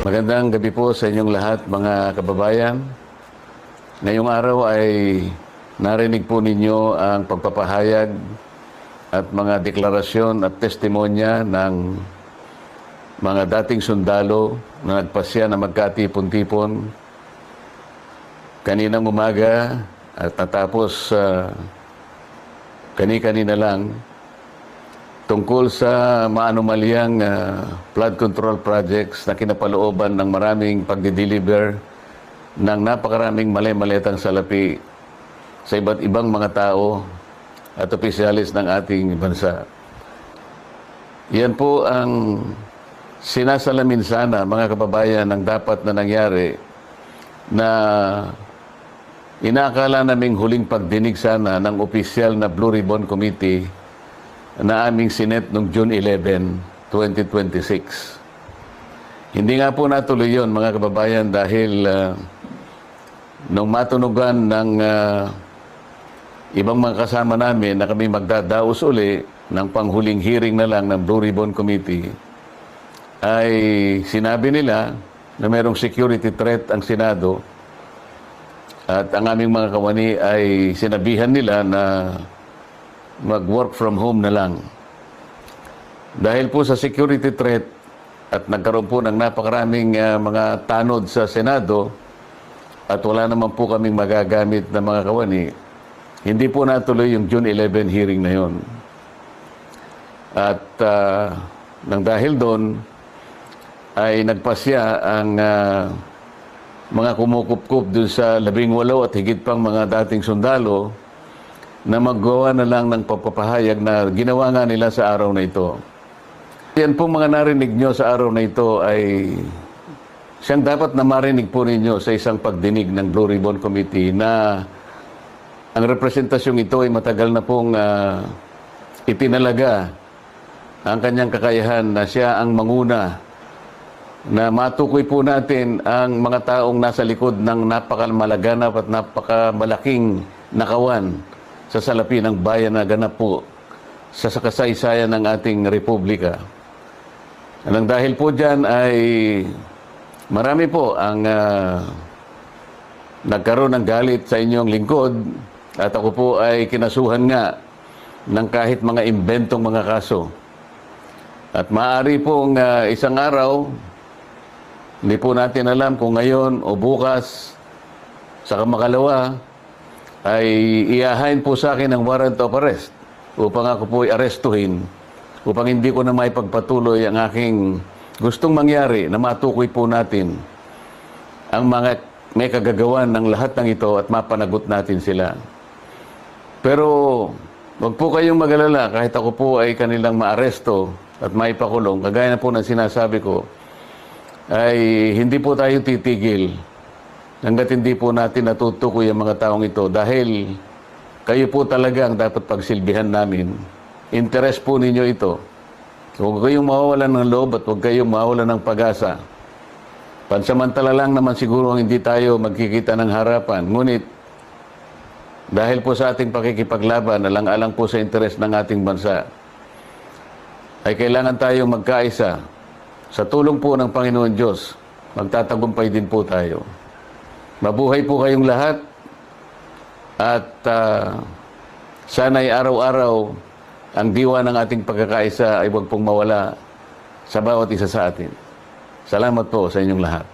Magandang gabi po sa inyong lahat, mga kababayan. Ngayong araw ay narinig po ninyo ang pagpapahayag at mga deklarasyon at testimonya ng mga dating sundalo na nagpasya na magkatipon-tipon kaninang umaga at natapos kani-kanina lang tungkol sa maanumalyang flood control projects na kinapalooban ng maraming pagdideliver ng napakaraming mali-maletang salapi sa iba't ibang mga tao at opisyalis ng ating bansa. Yan po ang sinasalamin sana, mga kababayan, ng dapat na nangyari na inaakala naming huling pagdinig sana ng opisyal na Blue Ribbon Committee na aming sinet noong June 11, 2026. Hindi nga po natuloy yun, mga kababayan, dahil nung matunugan ng ibang mga kasama namin na kami magdadaos uli ng panghuling hearing na lang ng Blue Ribbon Committee, ay sinabi nila na mayroong security threat ang Senado at ang aming mga kawani ay sinabihan nila na mag-work from home na lang. Dahil po sa security threat at nagkaroon po ng napakaraming mga tanod sa Senado at wala naman po kaming magagamit na mga kawani, hindi po natuloy yung June 11 hearing na yon. At nang dahil doon ay nagpasya ang mga kumukupkup dun sa 18 at higit pang mga dating sundalo na maggawa na lang ng pagpapahayag na ginawa nga nila sa araw na ito. Yan po mga narinig nyo sa araw na ito ay siyang dapat na marinig po ninyo sa isang pagdinig ng Blue Ribbon Committee na ang representasyong ito ay matagal na pong itinalaga ang kanyang kakayahan na siya ang manguna na matukoy po natin ang mga taong nasa likod ng napakamalaganap at napakamalaking nakawan sa salapi ng bayan na ganap po sa kasaysayan ng ating republika. Nang dahil po dyan ay marami po ang nagkaroon ng galit sa inyong lingkod at ako po ay kinasuhan nga ng kahit mga imbentong mga kaso. At maaari pong isang araw, hindi po natin alam kung ngayon o bukas, sa kamakalawa, ay iahain po sa akin ang warrant of arrest upang ako po ay arestuhin upang hindi ko na maipagpatuloy ang aking gustong mangyari na matukoy po natin ang mga may kagagawan ng lahat ng ito at mapanagot natin sila. Pero wag po kayong mag-alala kahit ako po ay kanilang maaresto at maipakulong, kagaya na po ng sinasabi ko, ay hindi po tayo titigil hanggat hindi po natin natutukoy ang mga taong ito dahil kayo po talaga ang dapat pagsilbihan namin. Interes po ninyo ito. Huwag kayong mawawalan ng loob at huwag kayong mawawalan ng pag-asa. Pansamantala lang naman siguro ang hindi tayo magkikita ng harapan. Ngunit dahil po sa ating pakikipaglaban, alang-alang po sa interes ng ating bansa, ay kailangan tayong magkaisa. Sa tulong po ng Panginoon Diyos, magtatagumpay din po tayo. Mabuhay po kayong lahat at sana'y araw-araw ang diwa ng ating pagkakaisa ay huwag pong mawala sa bawat isa sa atin. Salamat po sa inyong lahat.